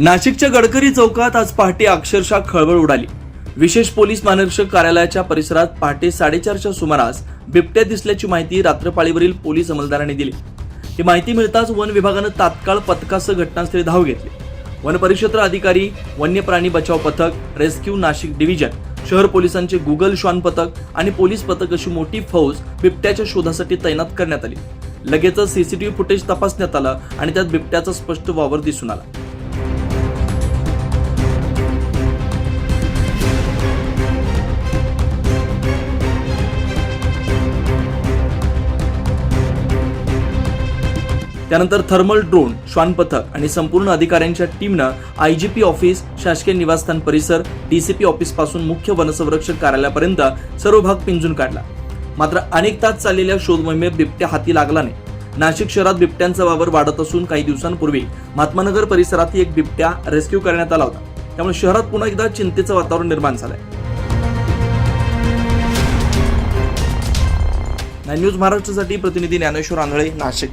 नाशिकच्या गडकरी चौकात आज पहाटे अक्षरशः खळबळ उडाली। विशेष पोलीस महानिरीक्षक कार्यालयाच्या परिसरात पहाटे 4:30च्या सुमारास बिबट्या दिसल्याची माहिती रात्रपाळीवरील पोलीस अंमलदारांनी दिली। ही माहिती मिळताच वन विभागानं तात्काळ पथकासह घटनास्थळी धाव घेतली। वन परिक्षेत्र अधिकारी, वन्य प्राणी बचाव पथक, रेस्क्यू नाशिक डिव्हिजन, शहर पोलिसांचे गुगल श्वान पथक आणि पोलीस पथक अशी मोठी फौज बिबट्याच्या शोधासाठी तैनात करण्यात आली। लगेचच सीसीटीव्ही फुटेज तपासण्यात आलं आणि त्यात बिबट्याचा स्पष्ट वावर दिसून आला। त्यानंतर थर्मल ड्रोन, श्वान पथक आणि संपूर्ण अधिकाऱ्यांच्या टीमनं आयजीपी ऑफिस, शासकीय निवासस्थान परिसर, डीसीपी ऑफिस पासून मुख्य वनसंरक्षक कार्यालयापर्यंत सर्व भाग पिंजून काढला। मात्र अनेक तास चाललेल्या शोध मोहिमेत बिबट्या हाती लागला नाही। नाशिक शहरात बिबट्यांचा वावर वाढत असून काही दिवसांपूर्वी महात्मानगर परिसरातही एक बिबट्या रेस्क्यू करण्यात आला होता। त्यामुळे शहरात पुन्हा एकदा चिंतेचं वातावरण निर्माण झालंय। 9 न्यूज महाराष्ट्रासाठी प्रतिनिधी ज्ञानेश्वर आंधळे, नाशिक।